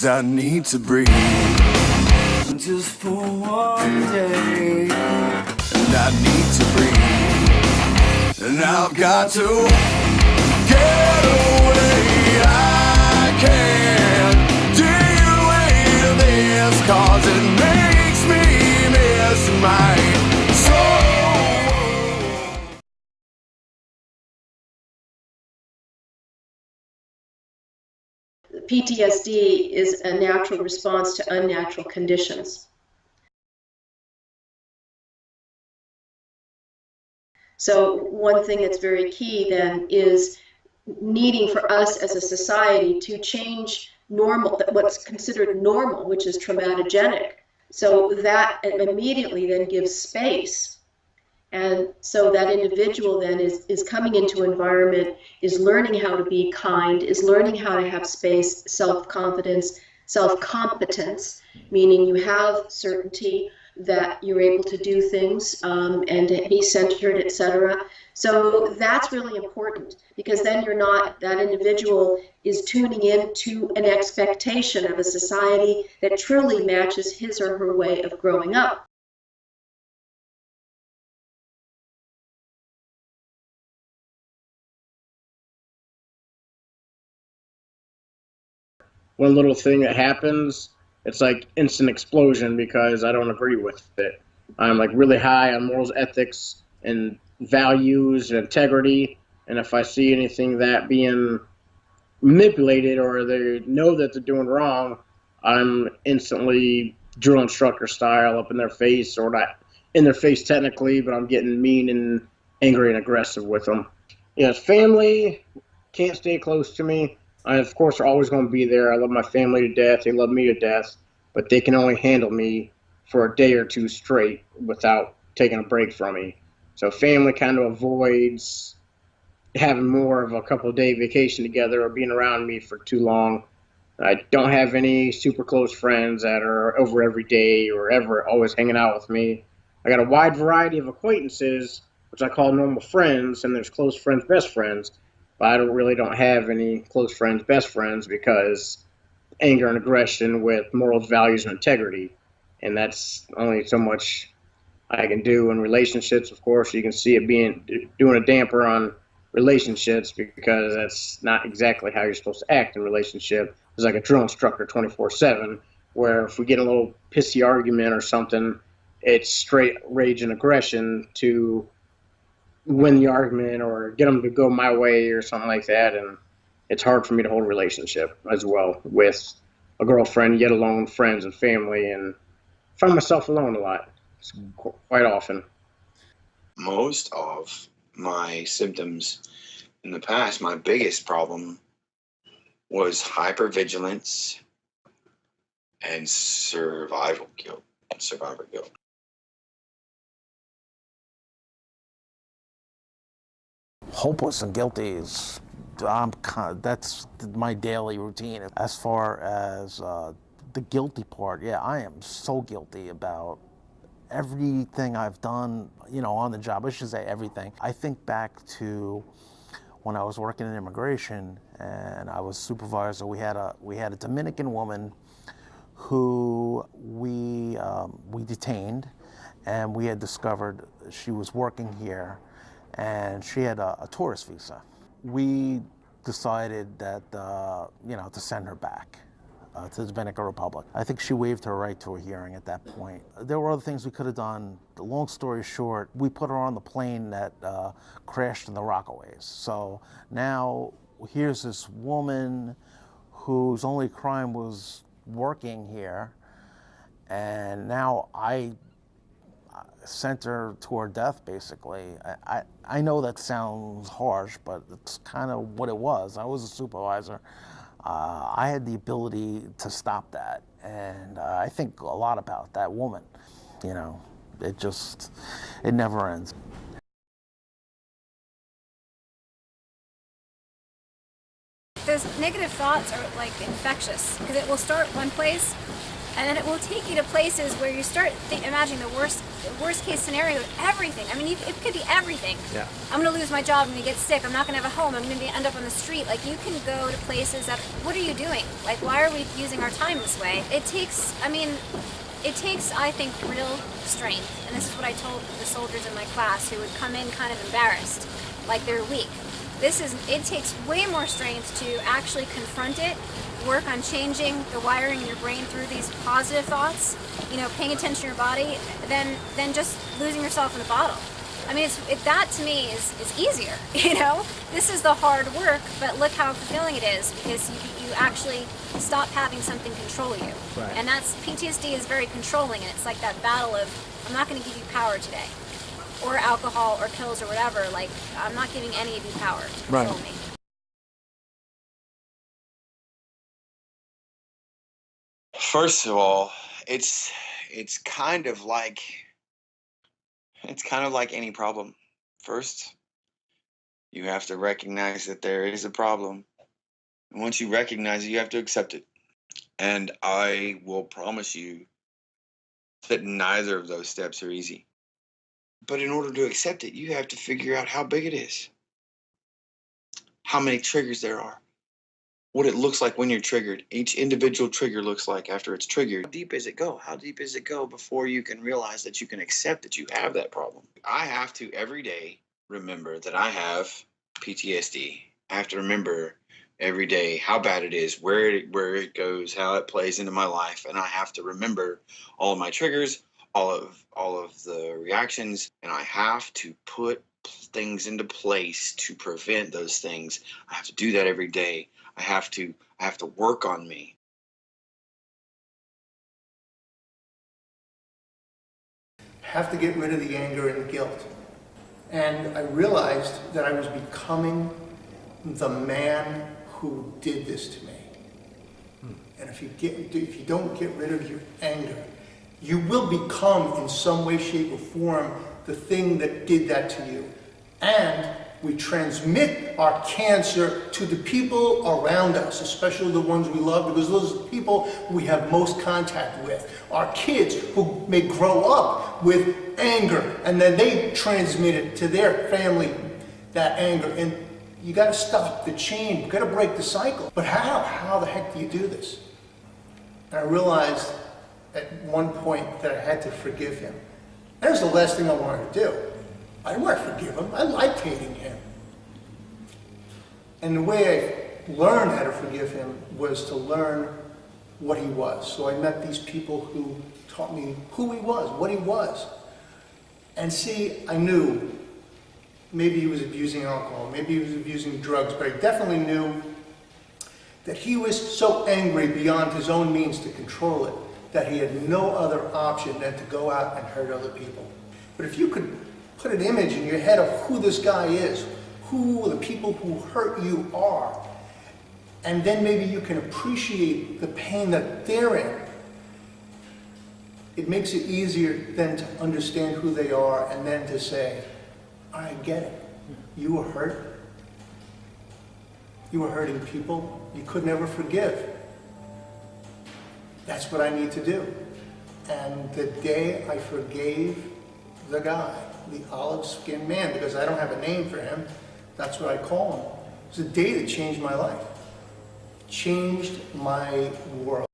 'cause I need to breathe just for one day. And I need to breathe, and I've got to get away. I can't deal with this, 'cause it makes me miss my soul. PTSD is a natural response to unnatural conditions. So one thing that's very key then is needing for us as a society to change normal, what's considered normal, which is traumatogenic. So that immediately then gives space. And so that individual then is coming into an environment, is learning how to be kind, is learning how to have space, self-confidence, self-competence, meaning you have certainty that you're able to do things and be centered, etc. So that's really important, because then you're not, that individual is tuning in to an expectation of a society that truly matches his or her way of growing up. One little thing that happens, it's like instant explosion because I don't agree with it. I'm like really high on morals, ethics, and values and integrity. And if I see anything that being manipulated or they know that they're doing wrong, I'm instantly drill instructor style up in their face, or not in their face technically, but I'm getting mean and angry and aggressive with them. Yes, family can't stay close to me. I, of course, are always going to be there. I love my family to death. They love me to death, but they can only handle me for a day or two straight without taking a break from me. So family kind of avoids having more of a couple of day vacation together or being around me for too long. I don't have any super close friends that are over every day or ever always hanging out with me. I got a wide variety of acquaintances, which I call normal friends, and there's close friends, best friends. But I don't have any close friends, best friends, because anger and aggression with morals, values, and integrity. And that's only so much I can do in relationships. Of course, you can see it doing a damper on relationships, because that's not exactly how you're supposed to act in a relationship. It's like a drill instructor 24/7, where if we get a little pissy argument or something, it's straight rage and aggression to win the argument or get them to go my way or something like that. And it's hard for me to hold a relationship as well with a girlfriend, yet alone friends and family, and find myself alone a lot, quite often. Most of my symptoms in the past, my biggest problem was hypervigilance and survivor guilt. Hopeless and guilty is, that's my daily routine. As far as the guilty part, yeah, I am so guilty about everything I've done, on the job. I should say everything. I think back to when I was working in immigration and I was supervisor. We had a Dominican woman who we detained, and we had discovered she was working here, and she had a tourist visa. We decided that to send her back to the Dominican Republic. I think she waived her right to a hearing at that point. There were other things we could have done. Long story short, we put her on the plane that crashed in the Rockaways. So now here's this woman whose only crime was working here, and now I sent her to her death, basically. I know that sounds harsh, but it's kind of what it was. I was a supervisor. I had the ability to stop that, and I think a lot about that woman. It never ends. Those negative thoughts are like infectious, because it will start one place And then it will take you to places where you start imagining the worst case scenario of everything. I mean, it could be everything. Yeah. I'm going to lose my job, I'm going to get sick, I'm not going to have a home, I'm going to end up on the street. Like, you can go to places that, what are you doing? Like, why are we using our time this way? It takes, I think, real strength. And this is what I told the soldiers in my class who would come in kind of embarrassed, like they're weak. It takes way more strength to actually confront it, work on changing the wiring in your brain through these positive thoughts, paying attention to your body, than just losing yourself in a bottle. I mean, that to me is easier, This is the hard work, but look how fulfilling it is, because you actually stop having something control you. Right. And PTSD is very controlling, and it's like that battle of, I'm not going to give you power today. Or alcohol or pills or whatever, like, I'm not giving any of you power to control me. First of all, it's kind of like any problem. First, you have to recognize that there is a problem. And once you recognize it, you have to accept it. And I will promise you that neither of those steps are easy. But in order to accept it, you have to figure out how big it is, how many triggers there are, what it looks like when you're triggered. Each individual trigger looks like after it's triggered. How deep does it go? How deep does it go before you can realize that you can accept that you have that problem? I have to every day remember that I have PTSD. I have to remember every day how bad it is, where it goes, how it plays into my life, and I have to remember all of my triggers, all of the reactions, and I have to put things into place to prevent those things. I have to do that every day. I have to work on me. Have to get rid of the anger and the guilt. And I realized that I was becoming the man who did this to me. And if you don't get rid of your anger, you will become, in some way, shape, or form, the thing that did that to you. And we transmit our cancer to the people around us, especially the ones we love, because those are the people we have most contact with. Our kids, who may grow up with anger, and then they transmit it to their family, that anger. And you got to stop the chain. You got to break the cycle. But how? How the heck do you do this? And I realized at one point that I had to forgive him. That was the last thing I wanted to do. I didn't want to forgive him. I liked hating him. And the way I learned how to forgive him was to learn what he was. So I met these people who taught me who he was, what he was. And see, I knew maybe he was abusing alcohol, maybe he was abusing drugs, but I definitely knew that he was so angry beyond his own means to control it that he had no other option than to go out and hurt other people. But if you could put an image in your head of who this guy is, who the people who hurt you are, and then maybe you can appreciate the pain that they're in, it makes it easier then to understand who they are and then to say, I get it. You were hurt. You were hurting people you could never forgive. That's what I need to do. And the day I forgave the guy, the olive-skinned man, because I don't have a name for him, that's what I call him. It was a day that changed my life. Changed my world.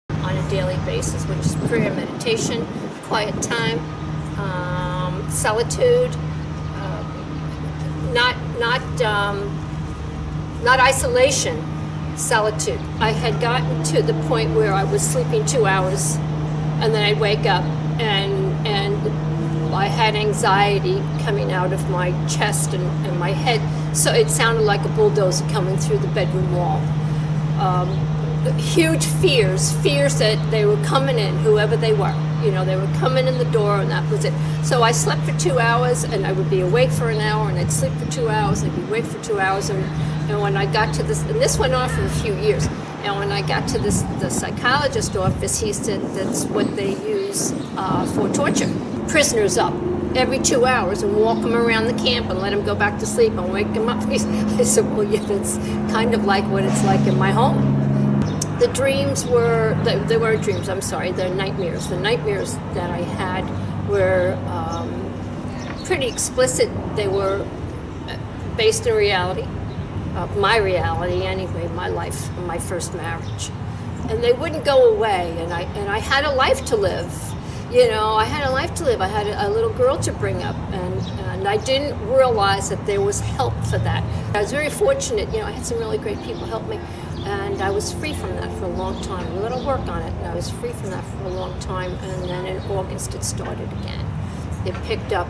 On a daily basis, which is prayer, meditation, quiet time, solitude, not isolation, solitude. I had gotten to the point where I was sleeping 2 hours, and then I'd wake up, and I had anxiety coming out of my chest and my head, so it sounded like a bulldozer coming through the bedroom wall. Huge fears that they were coming in, whoever they were. You know, they were coming in the door, and that was it. So I slept for 2 hours, and I would be awake for an hour, and I'd sleep for 2 hours, and I'd be awake for 2 hours, and when I got to this, and this went on for a few years, and when I got to the psychologist's office, he said that's what they use for torture. Prisoners up. every 2 hours and walk him around the camp and let him go back to sleep and wake him up. I said, well, yeah, that's kind of like what it's like in my home. The dreams were, they weren't dreams, I'm sorry, they're nightmares. The nightmares that I had were pretty explicit. They were based in reality, my reality anyway, my life, my first marriage. And they wouldn't go away, and I had a life to live. You know, I had a life to live. I had a little girl to bring up, and I didn't realize that there was help for that. I was very fortunate, you know, I had some really great people help me, and I was free from that for a long time. A little work on it, and I was free from that for a long time, and then in August it started again. It picked up,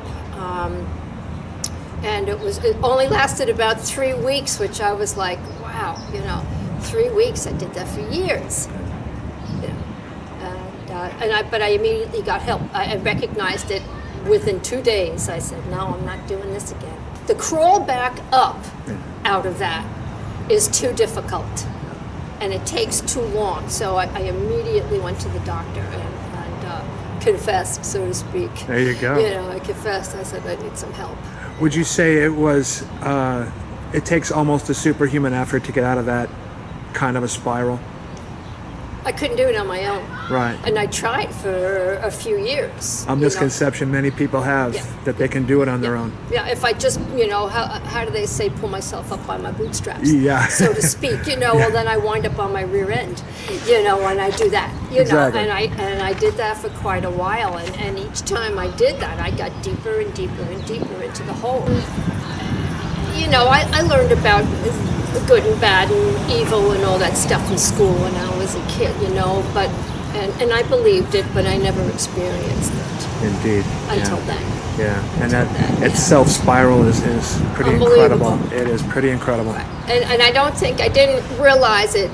and it only lasted about 3 weeks, which I was like, wow, you know, 3 weeks, I did that for years. But I immediately got help. I recognized it within 2 days. I said, no, I'm not doing this again. The crawl back up out of that is too difficult, and it takes too long. So I immediately went to the doctor and confessed, so to speak. There you go. You know, I confessed. I said, I need some help. Would you say it was, it takes almost a superhuman effort to get out of that kind of a spiral? I couldn't do it on my own. Right. And I tried for a few years. A misconception many people have, that they can do it on their own. Yeah, if I just, you know, how do they say, pull myself up by my bootstraps, yeah. so to speak, you know, well, then I wind up on my rear end, you know, when I do that, you Exactly. know, and I did that for quite a while, and each time I did that, I got deeper and deeper and deeper into the hole. You know, I learned about good and bad and evil and all that stuff in school when I was a kid, you know, but and I believed it, but I never experienced it. Indeed. Until then. Yeah, and that its self-spiral is pretty incredible. It is pretty incredible. Right. And I don't think, I didn't realize it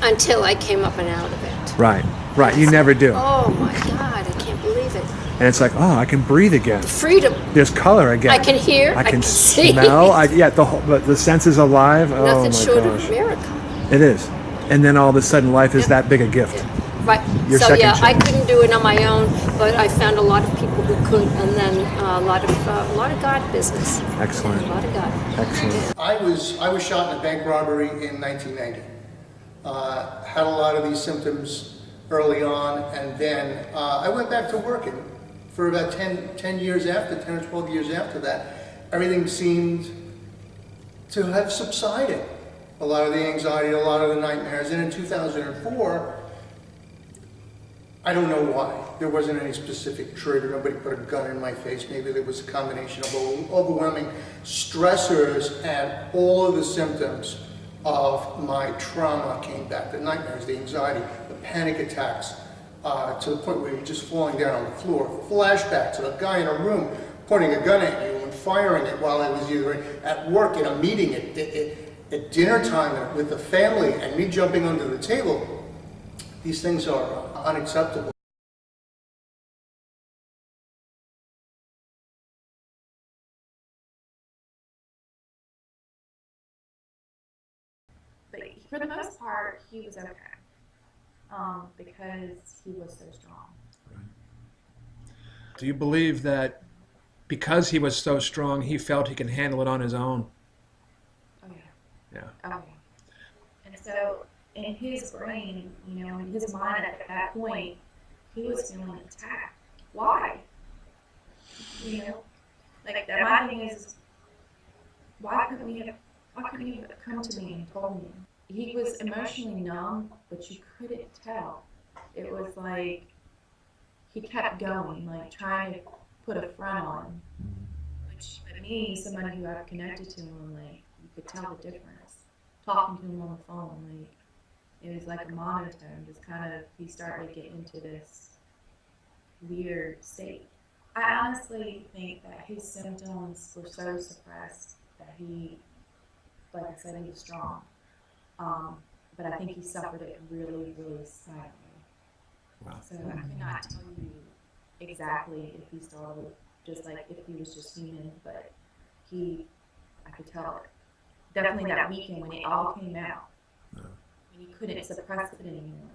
until I came up and out of it. Right, right, you never do. Oh my God, I can't believe it. And it's like, oh, I can breathe again. Freedom. There's color again. I can hear, I can see. smell. The sense is alive. Nothing Oh my short gosh. of a miracle. It is. And then all of a sudden life is that big a gift. Right. Your So second yeah, I chance. couldn't do it on my own, but I found a lot of people who could, and then a lot of God business. Excellent. A lot of God. Excellent. I was shot in a bank robbery in 1990. Had a lot of these symptoms early on, and then I went back to working for about 10 years after, 10 or 12 years after that. Everything seemed to have subsided. A lot of the anxiety, a lot of the nightmares. And in 2004, I don't know why. There wasn't any specific trigger. Nobody put a gun in my face. Maybe there was a combination of overwhelming stressors, and all of the symptoms of my trauma came back. The nightmares, the anxiety, the panic attacks, to the point where you're just falling down on the floor. Flashbacks of a guy in a room pointing a gun at you and firing it while I was either at work, in a meeting, at dinner time with the family, and me jumping under the table. These things are unacceptable. But for the most part, he was okay, because he was so strong. Do you believe that because he was so strong, he felt he can handle it on his own? Oh yeah. Yeah. Oh yeah. And so in his brain, you know, in his mind at that point, he was feeling attacked. Why? You know, like that. My thing is, why couldn't you have come to me and told me? He was emotionally numb, but you couldn't tell. It was like he kept going, like trying to put a front on. Which, for me, somebody who I've connected to him, like you could tell the difference. Talking to him on the phone, like it was like a monotone. Just kind of, he started to get into this weird state. I honestly think that his symptoms were so suppressed that he, like I said, he was strong. But I think he suffered it really, really silently. Wow. So I could not tell you exactly if he started, just like if he was just human, but I could tell it. Definitely that weekend when it all came out, when he couldn't suppress it anymore.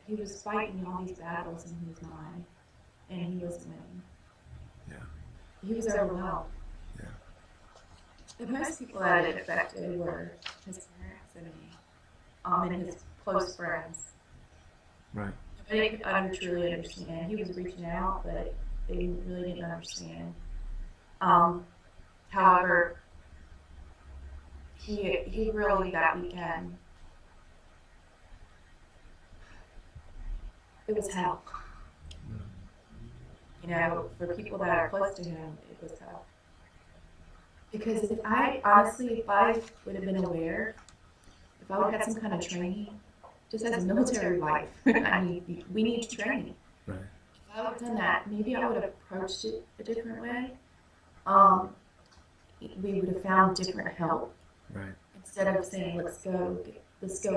He was fighting all these battles in his mind, and he was winning. Yeah. he was overwhelmed. Yeah. The most people that it affected were his parents and me, and his close friends. Right. Nobody could truly understand. He was reaching out, but they really didn't understand. However, he really that weekend, it was hell. You know, for people that are close to him, it was hell. Because if I would have been aware, if I would have had some kind of training, just as a military wife, I mean, we need training. Right. If I would have done that, maybe I would have approached it a different way. We would have found different help. Right. Instead of saying, let's go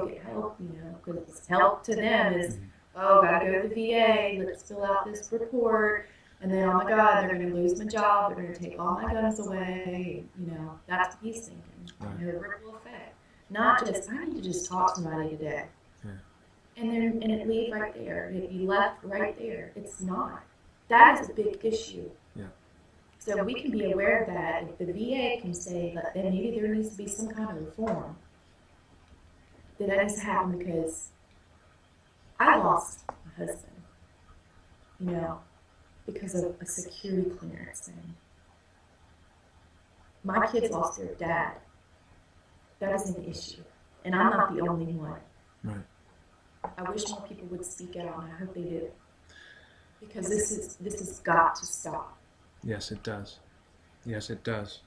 get help, you know, because help to them is, oh, gotta go to the VA, let's fill out this report, and then, oh my God, they're gonna lose my job, they're gonna take all my guns away, you know, that's what he's thinking. Right. You know, the ripple effect. Not just, I need to just talk to somebody today. Yeah. And it leave right there, it be left right there. It's not. That is a big issue. Yeah. So we can be aware of that. If the VA can say that then maybe there needs to be some kind of reform, that needs to happen because I lost my husband, you know, because of a security clearance thing. My kids lost their dad. That is an issue. And I'm not the only one. Right. I wish more people would speak out, and I hope they do. Because this has got to stop. Yes, it does. Yes, it does.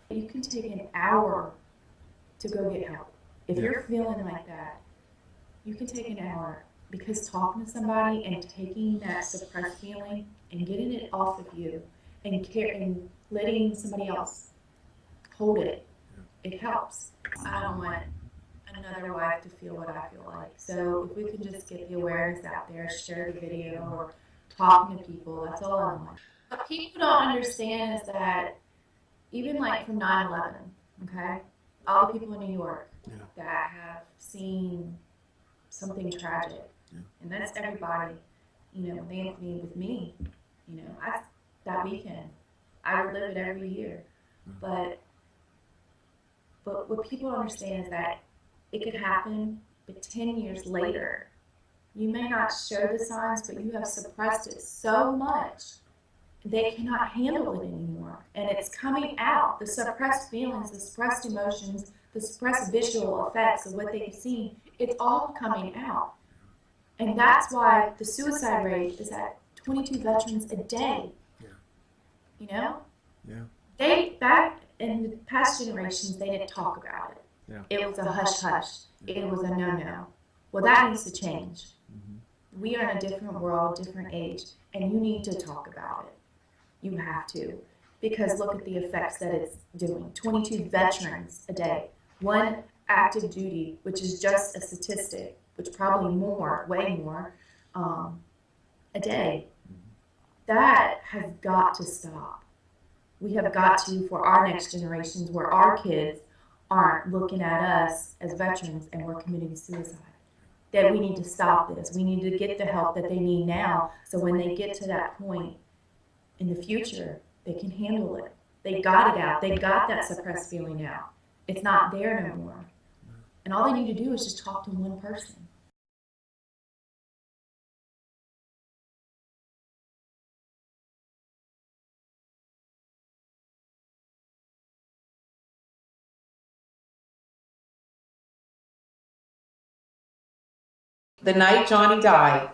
You can take an hour to go get help. If you're feeling like that, you can take an hour, because talking to somebody and taking that suppressed feeling and getting it off of you and letting somebody else hold it, it helps. I don't want another wife to feel what I feel like. So if we can just get the awareness out there, share the video, or talking to people, that's all I want. What people don't understand is that even like from 9/11, okay, all the people in New York that have seen something tragic, and that's everybody, you know, with Anthony, with me, you know, that weekend, I relive it every year. But what people don't understand is that it could happen, but 10 years later, you may not show the signs, but you have suppressed it so much, they cannot handle it anymore. And it's coming out. The suppressed feelings, the suppressed emotions, the suppressed visual effects of what they've seen, it's all coming out. And that's why the suicide rate is at 22 veterans a day. Yeah. You know? Yeah. Back in the past generations, they didn't talk about it. Yeah. It was a hush-hush. It was a no-no. Well, that needs to change. Mm-hmm. We are in a different world, different age, and you need to talk about it. You have to. Because look at the effects that it's doing. 22 veterans a day. One active duty, which is just a statistic, which probably more, way more, a day. That has got to stop. We have got to, for our next generations, where our kids aren't looking at us as veterans and we're committing suicide. That we need to stop this. We need to get the help that they need now, so when they get to that point in the future, they can handle it. They got it out. They got that suppressed feeling out. It's not there no more. And all they need to do is just talk to one person. The night Johnny died,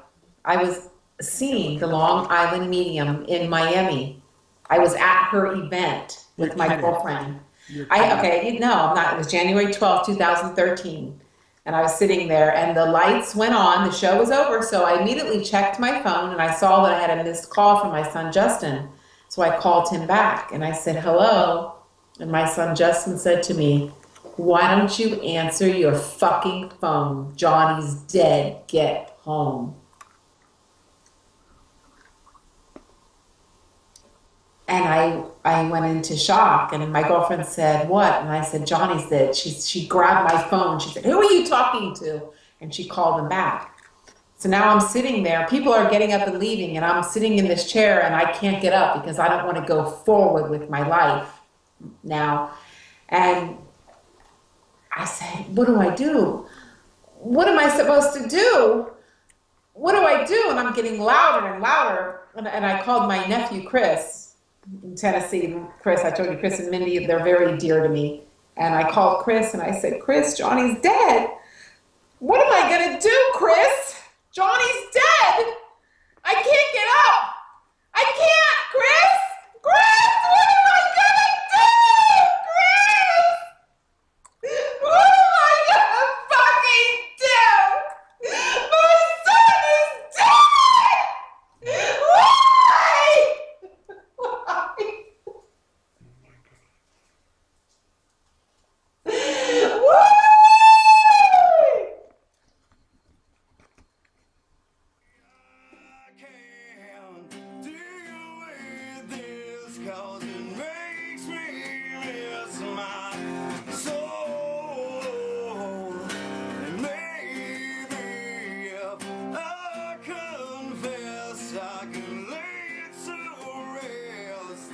I was seeing the Long Island medium in Miami. I was at her event with my girlfriend. I'm not. It was January 12th, 2013. And I was sitting there and the lights went on, the show was over. So I immediately checked my phone and I saw that I had a missed call from my son, Justin. So I called him back and I said, hello. And my son, Justin, said to me, why don't you answer your fucking phone? Johnny's dead. Get home. And I went into shock, and my girlfriend said, what? And I said, Johnny's dead. She grabbed my phone. She said, who are you talking to? And she called him back. So now I'm sitting there, people are getting up and leaving, and I'm sitting in this chair and I can't get up because I don't want to go forward with my life now. And I said, what do I do? What am I supposed to do? What do I do? And I'm getting louder and louder. And I called my nephew, Chris, in Tennessee. Chris, I told you, Chris and Mindy, they're very dear to me. And I called Chris and I said, Chris, Johnny's dead. What am I going to do, Chris? Johnny's dead. I can't get up. I can't, Chris. Chris, what am I going to do? Chris, what am I going to fucking do? My son is dead. Why? Why? Can't deal with this 'cause it makes me miss my soul. And maybe if I confess, I can lay it to rest,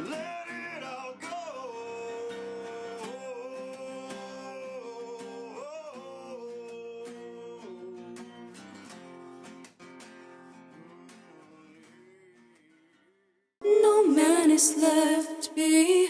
let it all go. No man is left behind.